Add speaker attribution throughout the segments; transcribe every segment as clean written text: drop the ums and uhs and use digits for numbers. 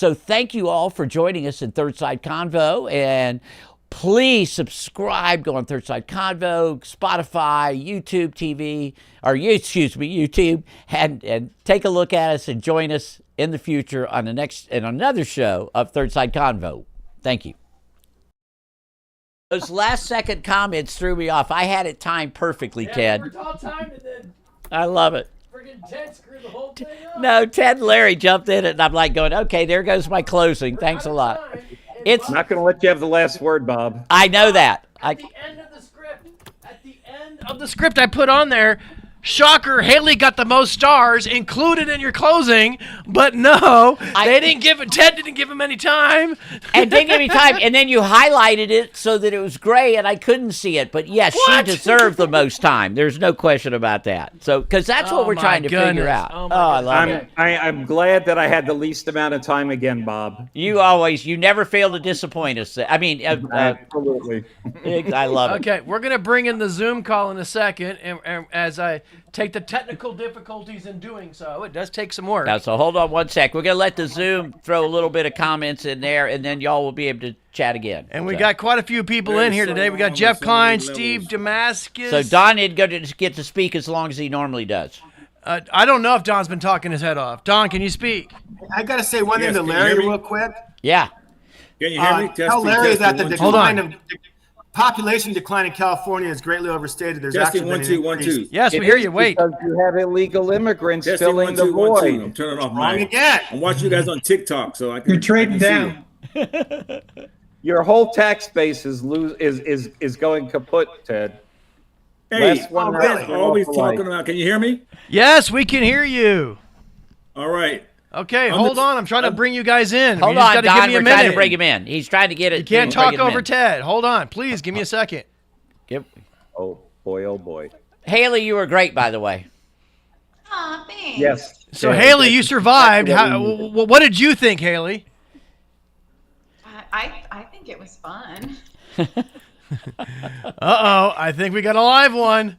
Speaker 1: So thank you all for joining us in Third Side Convo, and please subscribe. Go on Third Side Convo, Spotify, YouTube TV, or YouTube, and take a look at us and join us in the future on another show of Third Side Convo. Thank you. Those last second comments threw me off. I had it timed perfectly, Ted.
Speaker 2: We're all timed, and then
Speaker 1: I love it.
Speaker 2: friggin' Ted screwed the whole thing up.
Speaker 1: No, Ted and Larry jumped in it, and I'm like going, okay, there goes my closing. Thanks a lot. It's
Speaker 3: I'm not going to let you have the last word, Bob.
Speaker 1: I know that.
Speaker 2: At the end of the script, I put on there, shocker, Haley got the most stars included in your closing, but no, Ted didn't give him any time.
Speaker 1: And didn't give me time. And then you highlighted it so that it was gray and I couldn't see it. But yes,
Speaker 2: What?
Speaker 1: she deserved the most time. There's no question about that. So, because that's what we're trying to figure out.
Speaker 2: Oh,
Speaker 1: Oh,
Speaker 2: my
Speaker 1: I love it.
Speaker 3: I'm glad that I had the least amount of time again, Bob.
Speaker 1: You never fail to disappoint us. I mean,
Speaker 3: Absolutely.
Speaker 1: I love it.
Speaker 2: Okay, we're going to bring in the Zoom call in a second, and as I take the technical difficulties in doing so, it does take some work.
Speaker 1: Now, so hold on one sec. We're going to let the Zoom throw a little bit of comments in there, and then y'all will be able to chat again.
Speaker 2: And we
Speaker 1: So-
Speaker 2: got quite a few people in here today. We got Jeff Klein, Steve Damascus.
Speaker 1: So Don didn't get to speak as long as he normally does.
Speaker 2: I don't know if Don's been talking his head off. Don, can you speak?
Speaker 4: I got to say one thing to
Speaker 5: Yes, can you
Speaker 4: Larry
Speaker 5: hear me?
Speaker 4: real quick.
Speaker 1: Yeah.
Speaker 5: Can you hear me?
Speaker 4: Tell Larry that the
Speaker 2: Hold on.
Speaker 4: decline of population decline in California is greatly overstated. There's
Speaker 5: Testing
Speaker 4: actually
Speaker 5: one,
Speaker 4: been
Speaker 5: two,
Speaker 4: an
Speaker 5: 1,
Speaker 4: increase.
Speaker 5: 2.
Speaker 2: Yes, we hear you. Wait.
Speaker 3: Because you have illegal immigrants
Speaker 5: Testing
Speaker 3: filling
Speaker 5: 1,
Speaker 3: the
Speaker 5: 2, 1, 2.
Speaker 3: void.
Speaker 5: I'm turning off
Speaker 4: Wrong
Speaker 5: mine.
Speaker 4: again.
Speaker 5: I'm watching you guys on TikTok, so I can.
Speaker 6: You're trading
Speaker 5: I can see
Speaker 6: down.
Speaker 5: you.
Speaker 3: Your whole tax base is going kaput, Ted.
Speaker 5: Hey,
Speaker 3: Last one
Speaker 4: really?
Speaker 5: always
Speaker 3: off the light.
Speaker 5: talking about. Can you hear me?
Speaker 2: Yes, we can hear you.
Speaker 5: All right.
Speaker 2: Okay,
Speaker 5: I'm
Speaker 2: hold
Speaker 5: the-
Speaker 2: on. I'm trying to bring you guys in.
Speaker 1: Hold
Speaker 2: you just
Speaker 1: on,
Speaker 2: gotta
Speaker 1: Don.
Speaker 2: give me a
Speaker 1: We're trying
Speaker 2: minute.
Speaker 1: to bring him in. He's trying to get it.
Speaker 2: You can't
Speaker 1: bring
Speaker 2: talk
Speaker 1: him
Speaker 2: over
Speaker 1: in.
Speaker 2: Ted. Hold on. Please, give me a second.
Speaker 3: Oh boy, oh boy.
Speaker 1: Haley, you were great, by the way.
Speaker 7: Aw, thanks.
Speaker 3: Yes.
Speaker 2: So,
Speaker 3: Ted,
Speaker 2: Haley, you
Speaker 3: that's
Speaker 2: survived.
Speaker 3: exactly what we needed.
Speaker 2: What did you think, Haley?
Speaker 7: I think it was fun.
Speaker 2: Uh-oh. I think we got a live one.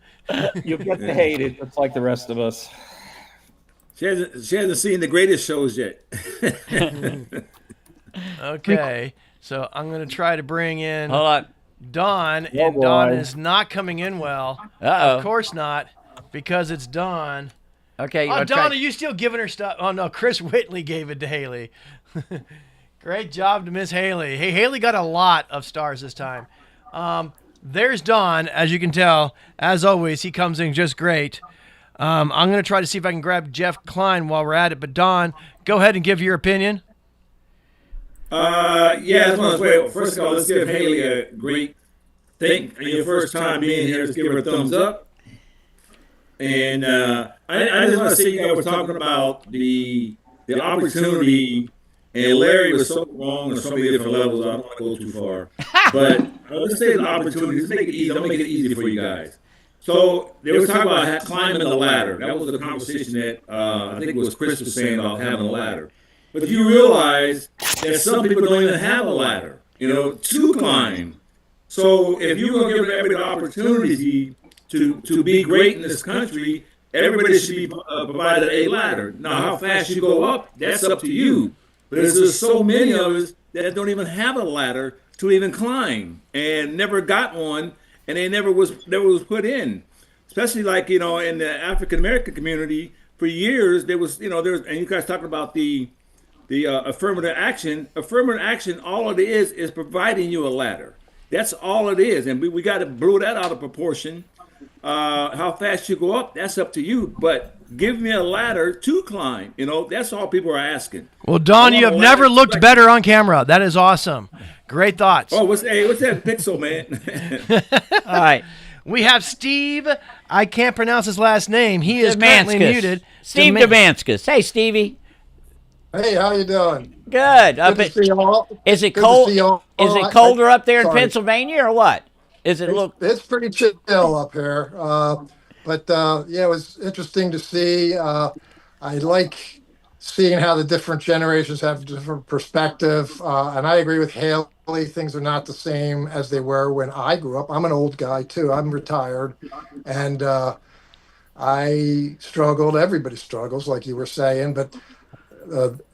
Speaker 3: You get to hate it, just like the rest of us.
Speaker 5: She hasn't seen the greatest shows yet.
Speaker 2: Okay. So, I'm going to try to bring in
Speaker 1: Hold on.
Speaker 2: Dawn,
Speaker 3: Oh,
Speaker 2: and Dawn
Speaker 3: boy.
Speaker 2: is not coming in well.
Speaker 1: Uh-oh.
Speaker 2: Of course not, because it's Dawn.
Speaker 1: Okay. you
Speaker 2: Oh,
Speaker 1: wanna
Speaker 2: Dawn, are
Speaker 1: try-
Speaker 2: you still giving her stuff? Oh, no, Chris Whitley gave it to Haley. Great job to Miss Haley. Hey, Haley got a lot of stars this time. There's Dawn, as you can tell. As always, he comes in just great. I'm going to try to see if I can grab Jeff Klein while we're at it. But, Dawn, go ahead and give your opinion.
Speaker 5: Yeah, that's one. Well, first of all, let's give Haley a great thank for your first time being here. Let's give her a thumbs up. And I just want to say you guys were talking about the opportunity, and Larry was so wrong on so many different levels. I don't want to go too far, but let's say the opportunity. Let's make it easy. I'll make it easy for you guys. So they were talking about climbing the ladder. That was the conversation that I think it was Chris was saying about having a ladder. But you realize that some people don't even have a ladder, to climb. So if you're going to give everybody the opportunity to be great in this country, everybody should be provided a ladder. Now, how fast you go up, that's up to you. But there's just so many of us that don't even have a ladder to even climb and never got one, and they never was put in. Especially like, in the African American community, for years there was, and you guys talking about the affirmative action. Affirmative action, all it is providing you a ladder. That's all it is. And we got to blow that out of proportion. How fast you go up, that's up to you. But give me a ladder to climb. That's all people are asking.
Speaker 2: Well, Dawn,
Speaker 5: I
Speaker 2: you
Speaker 5: want
Speaker 2: have
Speaker 5: a ladder
Speaker 2: never looked
Speaker 5: like-
Speaker 2: better on camera. That is awesome. Great thoughts.
Speaker 5: Oh, what's that pixel, man?
Speaker 1: All right.
Speaker 2: We have Steve. I can't pronounce his last name. He is currently muted.
Speaker 1: Steve Damascus. Hey, Stevie.
Speaker 6: Hey, how you doing?
Speaker 1: Good. Up
Speaker 6: Good
Speaker 1: at,
Speaker 6: to see y'all.
Speaker 1: is it
Speaker 6: Good to
Speaker 1: cold?
Speaker 6: see y'all.
Speaker 1: Is it colder up there in
Speaker 6: sorry.
Speaker 1: Pennsylvania or what? Is it look?
Speaker 6: It's pretty chill up here. But yeah, it was interesting to see. I like seeing how the different generations have different perspective. And I agree with Haley. Things are not the same as they were when I grew up. I'm an old guy too. I'm retired. And I struggled. Everybody struggles, like you were saying. But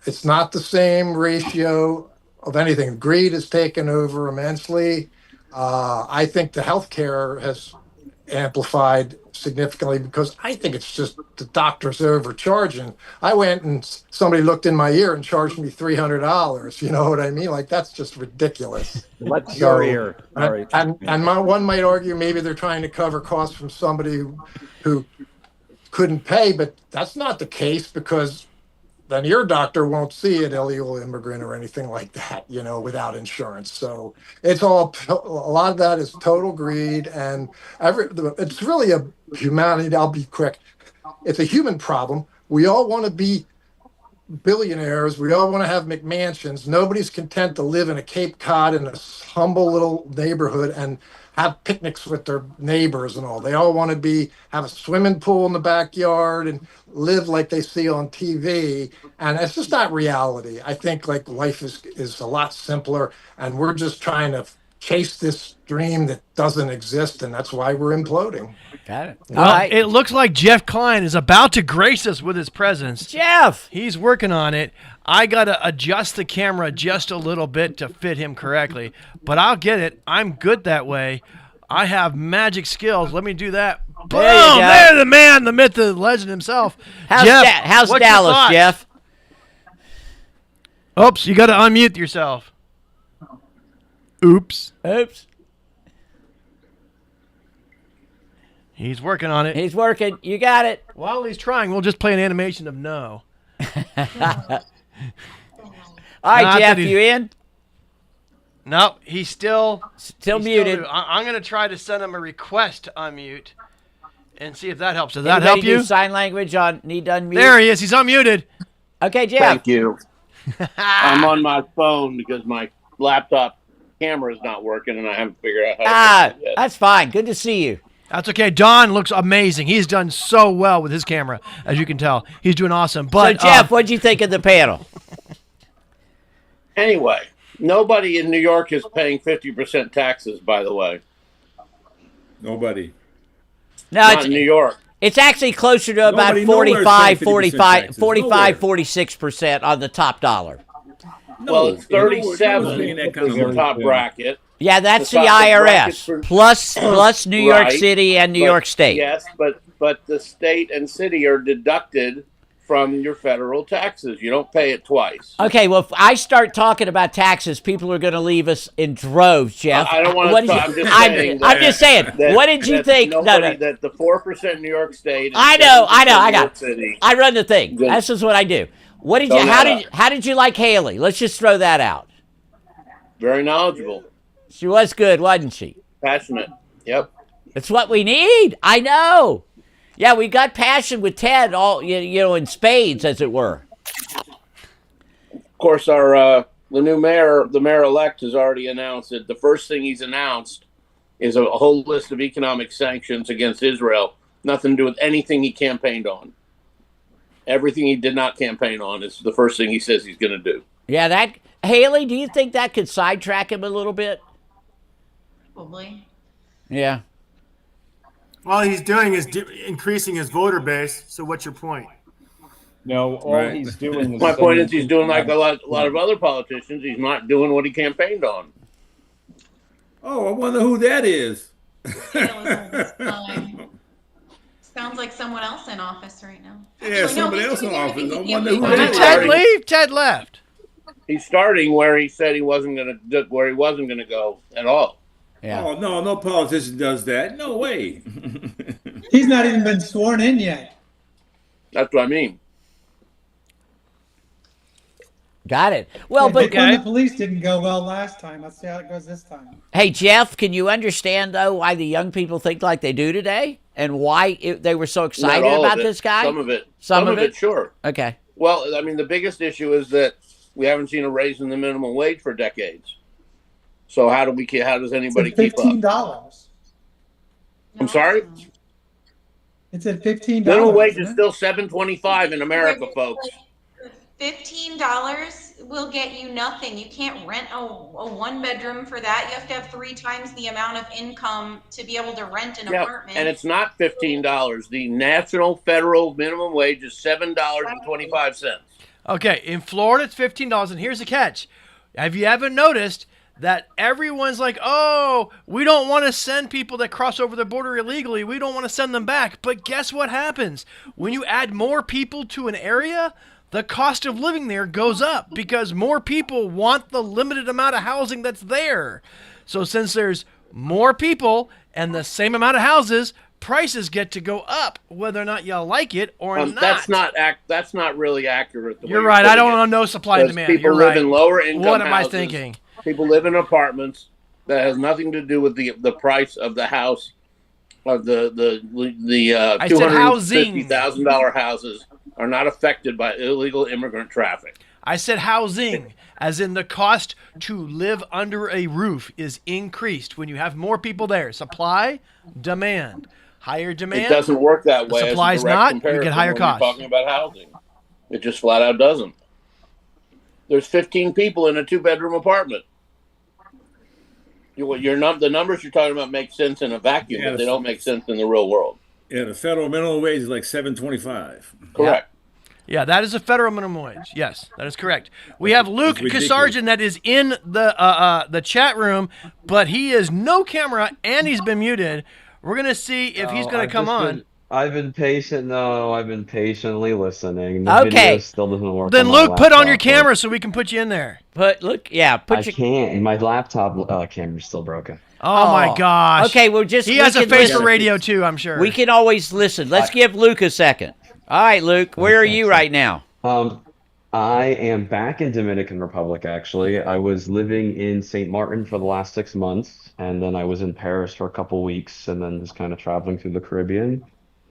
Speaker 6: It's not the same ratio of anything. Greed has taken over immensely. I think the healthcare has amplified significantly because I think it's just the doctors overcharging. I went and somebody looked in my ear and charged me $300. You know what I mean? Like that's just ridiculous.
Speaker 3: What's
Speaker 6: So,
Speaker 3: your ear? Sorry.
Speaker 6: one might argue maybe they're trying to cover costs from somebody who couldn't pay, but that's not the case because then your doctor won't see an illegal immigrant or anything like that, without insurance. So it's a lot of that is total greed, and it's really a humanity. I'll be quick. It's a human problem. We all want to be billionaires. We all want to have McMansions. Nobody's content to live in a Cape Cod in a humble little neighborhood and have picnics with their neighbors and all. They all want to have a swimming pool in the backyard and live like they see on TV. And it's just not reality. I think like life is a lot simpler, and we're just trying to chase this dream that doesn't exist, and that's why we're imploding.
Speaker 1: Got it.
Speaker 2: Well,
Speaker 1: All right.
Speaker 2: it looks like Jeff Klein is about to grace us with his presence.
Speaker 1: Jeff.
Speaker 2: He's working on it. I got to adjust the camera just a little bit to fit him correctly, but I'll get it. I'm good that way. I have magic skills. Let me do that. Boom!
Speaker 1: There you go.
Speaker 2: There's the man, the myth, the legend himself.
Speaker 1: How's,
Speaker 2: Jeff,
Speaker 1: how's
Speaker 2: what's your
Speaker 1: Dallas,
Speaker 2: thoughts?
Speaker 1: Jeff?
Speaker 2: Oops, you got to unmute yourself. Oops.
Speaker 1: Oops.
Speaker 2: He's working on it.
Speaker 1: He's working. You got it.
Speaker 2: While he's trying, we'll just play an animation of no.
Speaker 1: All right,
Speaker 2: Not
Speaker 1: Jeff,
Speaker 2: that he-
Speaker 1: you in?
Speaker 2: No, he's still
Speaker 1: Muted.
Speaker 2: I'm going to try to send him a request to unmute and see if that helps. Does
Speaker 1: Anybody
Speaker 2: that help
Speaker 1: do
Speaker 2: you?
Speaker 1: sign language on need to unmute?
Speaker 2: There he is. He's unmuted.
Speaker 1: Okay, Jeff.
Speaker 8: Thank you. I'm on my phone because my laptop camera is not working and I haven't figured out how to fix it yet.
Speaker 1: That's fine. Good to see you.
Speaker 2: That's okay. Don looks amazing. He's done so well with his camera, as you can tell. He's doing awesome. But
Speaker 1: So, Jeff, what'd you think of the panel?
Speaker 8: Anyway, nobody in New York is paying 50% taxes, by the way.
Speaker 5: Nobody.
Speaker 1: No,
Speaker 8: Not in New York.
Speaker 1: it's actually closer to about
Speaker 5: Nobody nowhere is
Speaker 1: 45,
Speaker 5: paying 50%
Speaker 1: 45,
Speaker 5: taxes.
Speaker 1: 45,
Speaker 5: Nowhere.
Speaker 1: 46% on the top dollar.
Speaker 8: Well, it's
Speaker 5: No one's
Speaker 8: 37
Speaker 5: paying that kind
Speaker 8: is
Speaker 5: of
Speaker 8: the
Speaker 5: money.
Speaker 8: top bracket.
Speaker 1: Yeah, that's the
Speaker 8: The top brackets
Speaker 1: IRS
Speaker 8: for-
Speaker 1: plus New York
Speaker 8: Right,
Speaker 1: City and New
Speaker 8: but-
Speaker 1: York State.
Speaker 8: Yes, but the state and city are deducted from your federal taxes. You don't pay it twice.
Speaker 1: Okay, well, if I start talking about taxes, people are going to leave us in droves, Jeff.
Speaker 8: I don't wanna
Speaker 1: What did
Speaker 8: talk-
Speaker 1: you-
Speaker 8: I'm just saying
Speaker 1: I'm just saying.
Speaker 8: That-
Speaker 1: What did you
Speaker 8: that
Speaker 1: think? No,
Speaker 8: Nobody,
Speaker 1: no.
Speaker 8: That the 4% New York State. and
Speaker 1: I know,
Speaker 8: 7%
Speaker 1: I
Speaker 8: New
Speaker 1: got
Speaker 8: York
Speaker 1: it.
Speaker 8: City.
Speaker 1: I run the thing.
Speaker 8: Good.
Speaker 1: That's just what I do. What did you?
Speaker 8: Don't
Speaker 1: How did you like Haley? Let's just throw that out.
Speaker 8: Very knowledgeable,
Speaker 1: She was good, wasn't she?
Speaker 8: passionate. Yep.
Speaker 1: It's what we need. I know. Yeah, we got passion with Ted, all in spades, as it were.
Speaker 8: Of course, the new mayor, the mayor-elect, has already announced that the first thing he's announced is a whole list of economic sanctions against Israel. Nothing to do with anything he campaigned on. Everything he did not campaign on is the first thing he says he's going to do.
Speaker 1: Yeah, Haley, do you think that could sidetrack him a little bit?
Speaker 7: Probably.
Speaker 1: Yeah.
Speaker 4: All he's doing is increasing his voter base. So what's your point?
Speaker 3: No, all
Speaker 5: Right.
Speaker 3: he's doing is
Speaker 8: My point is
Speaker 3: sending
Speaker 8: he's doing like
Speaker 3: people-
Speaker 8: a lot of other politicians. He's not doing what he campaigned on.
Speaker 5: Oh, I wonder who that is.
Speaker 7: Sounds like someone else in office right now.
Speaker 5: Yeah, somebody
Speaker 7: he's
Speaker 5: else in
Speaker 7: doing
Speaker 5: office.
Speaker 7: everything
Speaker 5: I
Speaker 7: he
Speaker 5: wonder
Speaker 7: can
Speaker 5: who
Speaker 7: do.
Speaker 5: that
Speaker 2: did
Speaker 5: is.
Speaker 2: Ted leave? Ted left.
Speaker 8: He's starting where he said he wasn't going to go at all.
Speaker 1: Yeah.
Speaker 5: Oh, no politician does that. No way.
Speaker 9: He's not even been sworn in yet.
Speaker 8: That's what I mean.
Speaker 1: Got it. Well, but
Speaker 2: Okay.
Speaker 9: When the police didn't go well last time, let's see how it goes this time.
Speaker 1: hey, Jeff, can you understand, though, why the young people think like they do today and why they were so
Speaker 8: Not
Speaker 1: excited
Speaker 8: all
Speaker 1: about
Speaker 8: of it.
Speaker 1: this guy?
Speaker 8: Some of it.
Speaker 1: Some of it?
Speaker 8: Sure.
Speaker 1: Okay.
Speaker 8: Well, I mean, the biggest issue is that we haven't seen a raise in the minimum wage for decades. So how does anybody
Speaker 9: It's at
Speaker 8: keep up?
Speaker 9: $15.
Speaker 8: I'm sorry?
Speaker 9: It's at $15.
Speaker 8: Minimum wage
Speaker 9: isn't
Speaker 8: is
Speaker 9: it?
Speaker 8: still $7.25 in America, folks.
Speaker 7: $15 will get you nothing. You can't rent a one bedroom for that. You have to have 3 times the amount of income to be able to rent an
Speaker 8: Yeah,
Speaker 7: apartment.
Speaker 8: and it's not $15. The national federal minimum wage is $7.25.
Speaker 2: Okay, in Florida it's $15, and here's the catch. Have you ever noticed that everyone's like, oh, we don't want to send people that cross over the border illegally. We don't want to send them back. But guess what happens? When you add more people to an area, the cost of living there goes up because more people want the limited amount of housing that's there. So since there's more people and the same amount of houses, prices get to go up, whether or not you like it or not.
Speaker 8: That's not really accurate.
Speaker 2: You're right. I don't know supply and demand.
Speaker 8: People
Speaker 2: You're
Speaker 8: live
Speaker 2: right.
Speaker 8: in lower income
Speaker 2: What am I
Speaker 8: houses.
Speaker 2: thinking?
Speaker 8: People live in apartments. That has nothing to do with the price of the house, of the $250,000 houses are not affected by illegal immigrant traffic.
Speaker 2: I said housing, as in the cost to live under a roof is increased when you have more people there. Supply, demand. Higher demand.
Speaker 8: It doesn't work that way.
Speaker 2: Supply's not, you get higher costs.
Speaker 8: Talking about housing, it just flat out doesn't. There's 15 people in a 2-bedroom apartment. The numbers you're talking about make sense in a vacuum, but they don't make sense in the real world.
Speaker 5: Yeah, the federal minimum wage is like $7.25.
Speaker 8: Correct.
Speaker 2: Yeah, that is a federal minimum wage. Yes, that is correct. We have Luke Kasarjan that is in the chat room, but he is no camera and he's been muted. We're gonna see if he's gonna come on.
Speaker 10: I've been patient. No, I've been patiently listening. The
Speaker 1: Okay.
Speaker 10: video still doesn't work.
Speaker 2: Then
Speaker 10: on my
Speaker 2: Luke, put on your
Speaker 10: laptop,
Speaker 2: camera so we can put you in there.
Speaker 1: Put
Speaker 10: I can't. My laptop camera's still broken.
Speaker 2: Oh my gosh.
Speaker 1: Okay, well, just
Speaker 2: he
Speaker 1: we
Speaker 2: has a
Speaker 1: can
Speaker 2: face
Speaker 1: listen.
Speaker 2: for radio too, I'm sure.
Speaker 1: We can always listen. Let's give Luke a second. All right, Luke, where are you right now?
Speaker 10: I am back in Dominican Republic, actually. I was living in St. Martin for the last 6 months, and then I was in Paris for a couple weeks, and then just kind of traveling through the Caribbean.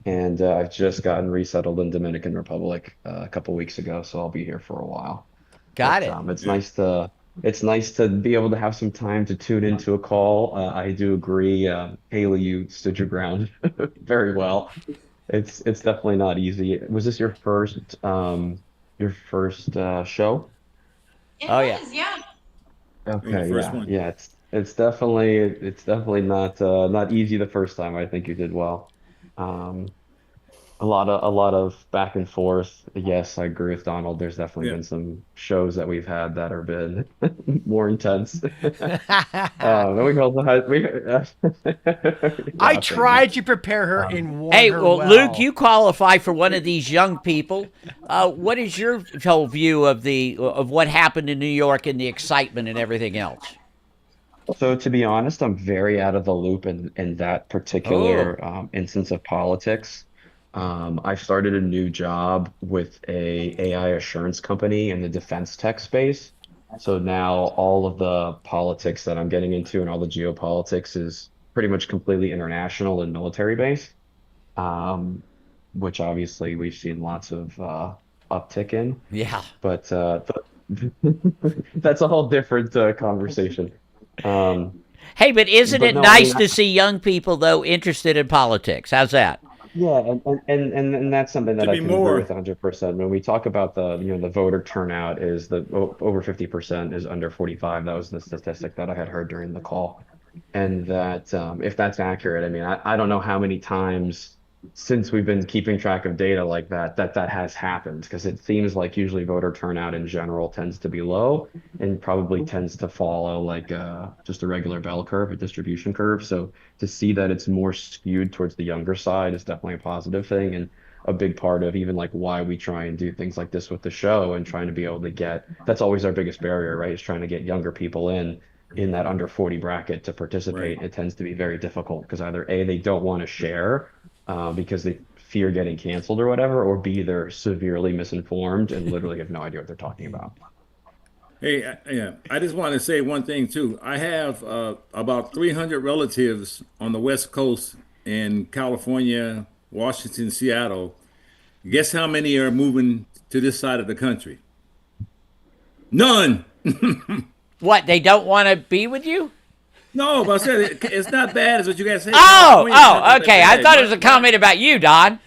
Speaker 10: And I've just gotten resettled in Dominican Republic a couple weeks ago, so I'll be here for a while.
Speaker 1: Got
Speaker 10: But,
Speaker 1: it.
Speaker 10: it's nice to be able to have some time to tune into a call. I do agree, Haley, you stood your ground very well. It's definitely not easy. Was this your first show?
Speaker 7: It
Speaker 1: Oh,
Speaker 7: was, yeah.
Speaker 10: Okay,
Speaker 5: first
Speaker 10: yeah,
Speaker 5: one.
Speaker 10: yeah. It's definitely not easy the first time. I think you did well. A lot of back and forth. Yes, I agree with Donald. There's definitely been some shows that we've had that have been more intense. Then we also had
Speaker 2: I tried to prepare her in one.
Speaker 1: Hey, well, Luke, you qualify for one of these young people. What is your whole view of what happened in New York and the excitement and everything else?
Speaker 10: So to be honest, I'm very out of the loop in that particular instance of politics. I started a new job with a AI assurance company in the defense tech space. So now all of the politics that I'm getting into and all the geopolitics is pretty much completely international and military based, which obviously we've seen lots of uptick in.
Speaker 1: Yeah.
Speaker 10: But that's a whole different conversation.
Speaker 1: Hey, but isn't it nice to see young people, though, interested in politics? How's that?
Speaker 10: Yeah, and that's something that
Speaker 5: To
Speaker 10: I
Speaker 5: be
Speaker 10: can
Speaker 5: more-
Speaker 10: agree with 100%. When we talk about the voter turnout is over 50% is under 45. That was the statistic that I had heard during the call. And that if that's accurate, I mean, I don't know how many times since we've been keeping track of data like that has happened, because it seems like usually voter turnout in general tends to be low and probably tends to follow like just a regular bell curve, a distribution curve. So to see that it's more skewed towards the younger side is definitely a positive thing, and a big part of even like why we try and do things like this with the show and trying to be able to that's always our biggest barrier, right? Is trying to get younger people in that under 40 bracket to participate.
Speaker 5: Right.
Speaker 10: It tends to be very difficult because either A, they don't want to share because they fear getting canceled or whatever, or B, they're severely misinformed and literally have no idea what they're talking about.
Speaker 5: Hey, yeah, I just want to say one thing too. I have about 300 relatives on the West Coast in California, Washington, Seattle. Guess how many are moving to this side of the country? None.
Speaker 1: What, they don't want to be with you?
Speaker 5: No, but I said it's not bad as what you guys say.
Speaker 1: Okay. I thought it was a comment about you, Don.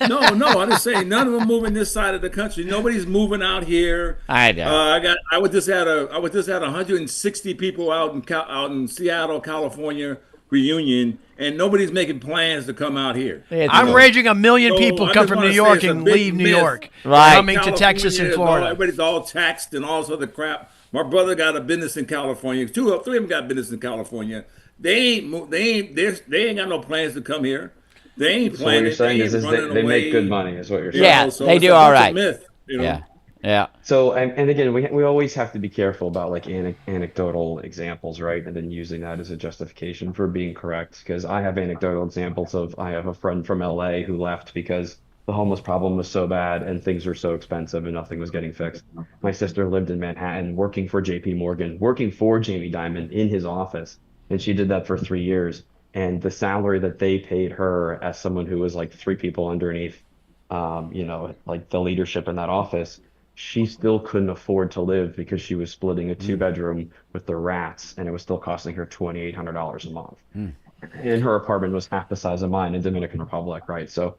Speaker 5: No, I didn't say none of them moving this side of the country. Nobody's moving out here.
Speaker 1: I know.
Speaker 5: I was just at 160 people out in Seattle, California, reunion, and nobody's making plans to come out here.
Speaker 2: I'm raging 1 million people
Speaker 5: I
Speaker 2: come
Speaker 5: just
Speaker 2: from
Speaker 5: wanna
Speaker 2: New
Speaker 5: say
Speaker 2: York
Speaker 5: it's a
Speaker 2: and
Speaker 5: big
Speaker 2: leave New
Speaker 5: myth.
Speaker 2: York,
Speaker 1: Right.
Speaker 2: coming to Texas and Florida.
Speaker 5: Everybody's all taxed and all this other crap. My brother got a business in California. 2 or 3 of them got business in California. They ain't got no plans to come here. They ain't
Speaker 10: So what you're
Speaker 5: planning.
Speaker 10: saying
Speaker 5: They
Speaker 10: is,
Speaker 5: ain't running
Speaker 10: they make good
Speaker 5: away.
Speaker 10: money, is what you're saying.
Speaker 1: Yeah,
Speaker 5: So
Speaker 1: they
Speaker 5: it's
Speaker 1: do
Speaker 5: a
Speaker 1: all
Speaker 5: bunch of
Speaker 1: right.
Speaker 5: myth,
Speaker 1: Yeah. Yeah.
Speaker 10: So, and again, we always have to be careful about like anecdotal examples, right? And then using that as a justification for being correct. Because I have anecdotal examples of I have a friend from LA who left because the homeless problem was so bad and things were so expensive and nothing was getting fixed. My sister lived in Manhattan, working for JP Morgan, working for Jamie Dimon in his office. And she did that for 3 years. And the salary that they paid her as someone who was like 3 people underneath, like the leadership in that office, she still couldn't afford to live because she was splitting a 2-bedroom with the rats, and it was still costing her $2,800 a month. And her apartment was half the size of mine in Dominican Republic, right? So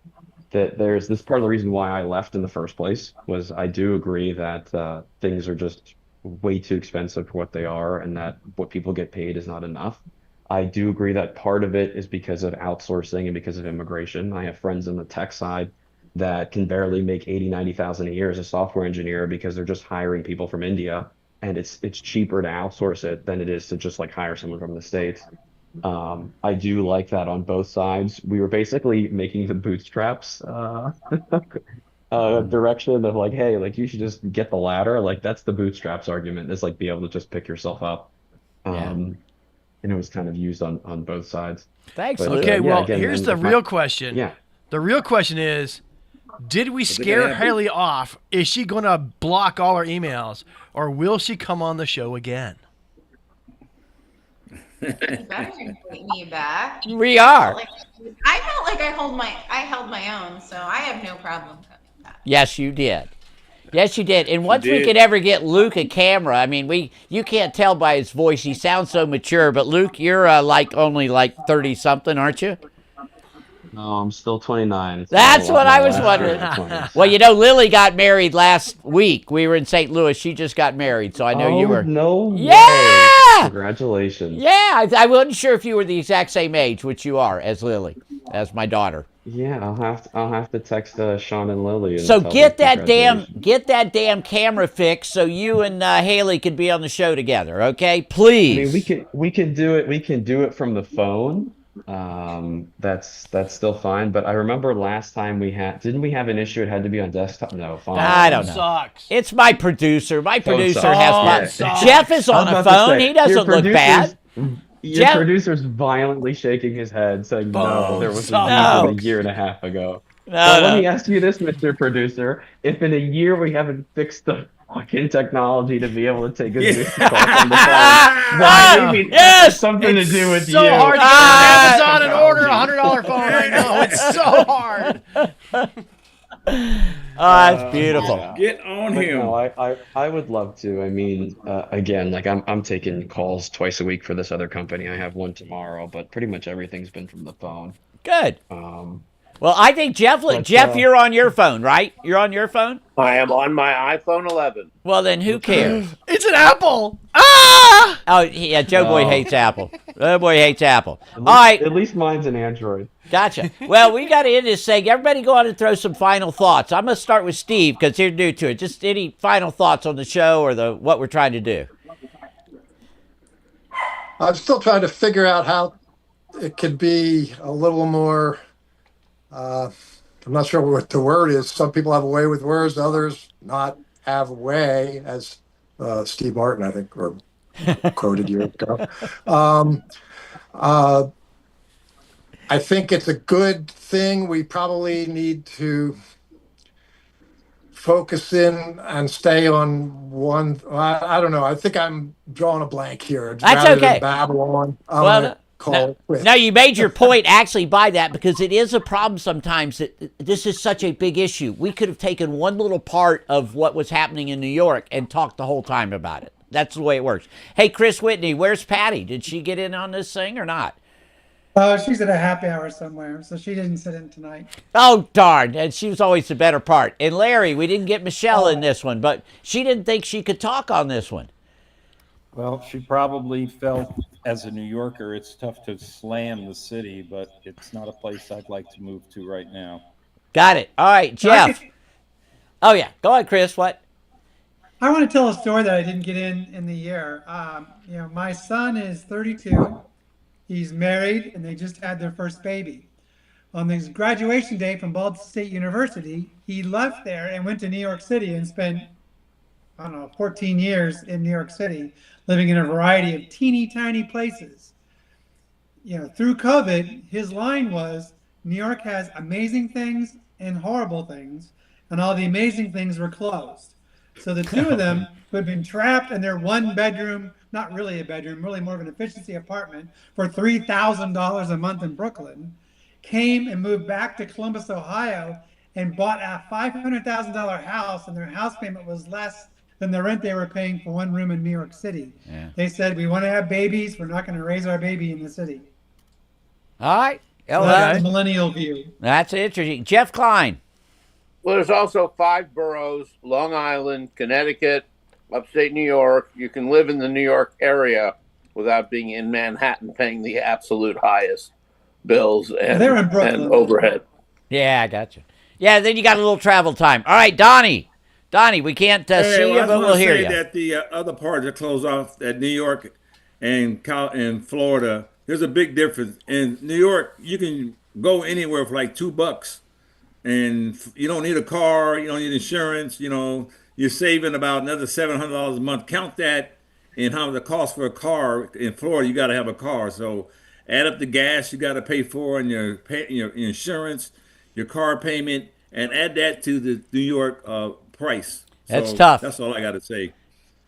Speaker 10: there's this part of the reason why I left in the first place was I do agree that things are just way too expensive for what they are, and that what people get paid is not enough. I do agree that part of it is because of outsourcing and because of immigration. I have friends in the tech side that can barely make 80, 90,000 a year as a software engineer because they're just hiring people from India, and it's cheaper to outsource it than it is to just like hire someone from the States. I do like that on both sides. We were basically making the bootstraps direction of like, hey, like you should just get the ladder. Like that's the bootstraps argument, is like be able to just pick yourself up. And it was kind of used on both sides.
Speaker 1: Thanks.
Speaker 10: But,
Speaker 2: Okay,
Speaker 10: again,
Speaker 2: here's the real question.
Speaker 10: Yeah.
Speaker 2: The real question is, did we scare Haley off? Is she going to block all our emails, or will she come on the show again?
Speaker 7: You better invite me back.
Speaker 1: We are.
Speaker 7: I felt like I held my own, so I have no problem coming back.
Speaker 1: Yes, you did. Yes, you did. And once we
Speaker 3: did.
Speaker 1: could ever get Luke a camera, I mean, you can't tell by his voice. He sounds so mature. But Luke, you're only 30 something, aren't you?
Speaker 10: No, I'm still 29.
Speaker 1: That's what I was
Speaker 10: last
Speaker 1: wondering.
Speaker 10: year, 20s.
Speaker 1: Well, Lily got married last week. We were in St. Louis. She just got married, so I know you were.
Speaker 10: No way.
Speaker 1: Yeah!
Speaker 10: Congratulations.
Speaker 1: Yeah, I wasn't sure if you were the exact same age, which you are, as Lily, as my daughter.
Speaker 10: Yeah, I'll have to text Sean and Lily. And
Speaker 1: So
Speaker 10: tell
Speaker 1: get
Speaker 10: them
Speaker 1: that damn camera fixed so you and Haley could be on the show together, okay? Please.
Speaker 10: I mean, we can do it. We can do it from the phone. That's still fine. But I remember last time didn't we have an issue? It had to be on desktop. No, phone.
Speaker 1: I don't know.
Speaker 2: Sucks.
Speaker 1: It's my producer. My
Speaker 10: Phone
Speaker 1: producer
Speaker 10: sucks.
Speaker 1: has
Speaker 2: Yeah.
Speaker 1: Jeff is on
Speaker 10: I
Speaker 1: a
Speaker 10: was about to
Speaker 1: phone.
Speaker 10: say,
Speaker 1: He doesn't look bad.
Speaker 10: Your
Speaker 1: Jeff-
Speaker 10: producer's violently shaking his head, saying, "No, there was a
Speaker 1: sucks.
Speaker 10: need a year and a half ago."
Speaker 1: No,
Speaker 10: Well,
Speaker 1: no.
Speaker 10: let me ask you this, Mr. Producer: if in a year we haven't fixed the fucking technology to be able to take a Zoom call from the phone, why? Maybe it has something to do with
Speaker 2: so
Speaker 10: you.
Speaker 2: hard to go to Amazon and order a $100 phone. I know, it's so hard.
Speaker 1: That's beautiful.
Speaker 5: Get on
Speaker 10: But
Speaker 5: him.
Speaker 10: no, I would love to. I mean, again, like I'm taking calls twice a week for this other company. I have one tomorrow, but pretty much everything's been from the phone.
Speaker 1: Good. Well, I think Jeff, you're on your phone, right? You're on your phone?
Speaker 8: I am on my iPhone 11.
Speaker 1: Well, then who cares?
Speaker 2: It's an apple. Ah!
Speaker 1: Oh, yeah, Joe Boy hates Apple. Joe Boy hates Apple. All
Speaker 10: At
Speaker 1: right,
Speaker 10: least mine's an Android.
Speaker 1: gotcha. Well, we got to end this thing. Everybody go on and throw some final thoughts. I'm going to start with Steve because you're new to it. Just any final thoughts on the show or what we're trying to do.
Speaker 6: I'm still trying to figure out how it could be a little more. I'm not sure what the word is. Some people have a way with words, others not have a way, as Steve Martin, I think, or quoted years ago. I think it's a good thing. We probably need to focus in and stay on one. I don't know. I think I'm drawing a blank here.
Speaker 1: That's
Speaker 6: Rather
Speaker 1: okay.
Speaker 6: than babble on.
Speaker 1: Well,
Speaker 6: Call quits.
Speaker 1: no, you made your point actually by that because it is a problem sometimes that this is such a big issue. We could have taken one little part of what was happening in New York and talked the whole time about it. That's the way it works. Hey, Chris Whitney, where's Patty? Did she get in on this thing or not?
Speaker 9: She's at a happy hour somewhere, so she didn't sit in tonight.
Speaker 1: Oh, darn. And she was always the better part. And Larry, we didn't get Michelle in this one, but she didn't think she could talk on this one.
Speaker 3: Well, she probably felt as a New Yorker, it's tough to slam the city, but it's not a place I'd like to move to right now.
Speaker 1: Got it. All right, Jeff. Oh yeah, go ahead, Chris. What?
Speaker 9: I want to tell a story that I didn't get in the year. My son is 32. He's married, and they just had their first baby. On his graduation day from Ball State University, he left there and went to New York City and spent, I don't know, 14 years in New York City, living in a variety of teeny tiny places. Through COVID, his line was, New York has amazing things and horrible things, and all the amazing things were closed. So the two of them, who had been trapped in their one bedroom, not really a bedroom, really more of an efficiency apartment, for $3,000 a month in Brooklyn, came and moved back to Columbus, Ohio, and bought a $500,000 house, and their house payment was less than the rent they were paying for one room in New York City.
Speaker 1: Yeah.
Speaker 9: They said, we want to have babies. We're not going to raise our baby in the city.
Speaker 1: All right.
Speaker 9: So that's the millennial view.
Speaker 1: That's interesting. Jeff Klein.
Speaker 8: Well, there's also 5 boroughs: Long Island, Connecticut, upstate New York. You can live in the New York area without being in Manhattan paying the absolute highest bills and overhead.
Speaker 1: Yeah, I got you. Yeah, then you got a little travel time. All right, Donnie. Donnie, we can't see you, but we'll hear you.
Speaker 5: That the other part that close off at New York and Florida, there's a big difference. In New York, you can go anywhere for like $2, and you don't need a car, you don't need insurance. You're saving about another $700 a month. Count that and how the cost for a car in Florida. You got to have a car, so add up the gas you got to pay for and your insurance, your car payment, and add that to the New York price.
Speaker 1: It's tough.
Speaker 5: That's all I got to say.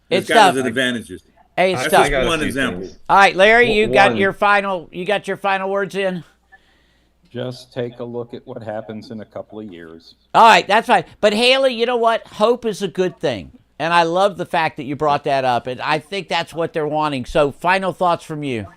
Speaker 1: It's tough.
Speaker 5: There's advantages.
Speaker 1: Hey, it's
Speaker 5: That's
Speaker 1: tough.
Speaker 5: just one example.
Speaker 1: All right, Larry, you got your final words in?
Speaker 3: Just take a look at what happens in a couple of years.
Speaker 1: All right, that's fine. But Haley, you know what? Hope is a good thing. And I love the fact that you brought that up. And I think that's what they're wanting. So final thoughts from you.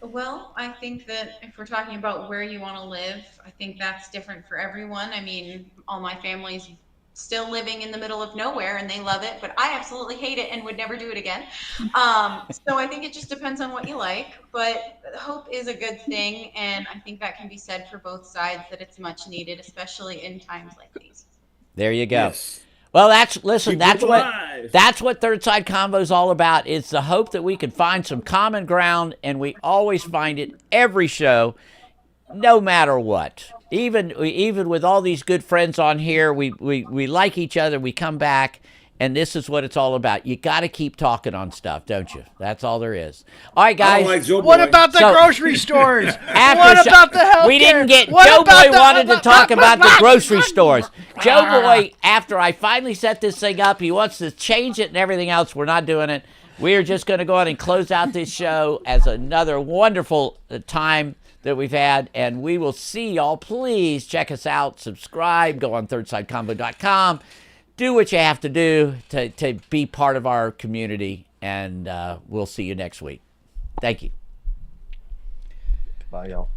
Speaker 7: Well, I think that if we're talking about where you want to live, I think that's different for everyone. I mean, all my family's still living in the middle of nowhere and they love it, but I absolutely hate it and would never do it again. So I think it just depends on what you like, but hope is a good thing. And I think that can be said for both sides, that it's much needed, especially in times like these.
Speaker 1: There you go.
Speaker 5: Yes.
Speaker 1: Well, that's what Third Side Convo is all about. It's the hope that we can find some common ground, and we always find it every show, no matter what. Even with all these good friends on here, we like each other. We come back, and this is what it's all about. You got to keep talking on stuff, don't you? That's all there is. All right, guys.
Speaker 2: What about the grocery stores? What about the health
Speaker 1: We didn't get Joe Boy wanted to talk about the grocery stores. Joe Boy, after I finally set this thing up, he wants to change it and everything else. We're not doing it. We are just going to go on and close out this show as another wonderful time that we've had, and we will see y'all. Please check us out, subscribe, go on thirdsideconvo.com. Do what you have to do to be part of our community, and we'll see you next week. Thank you.
Speaker 10: Bye, y'all.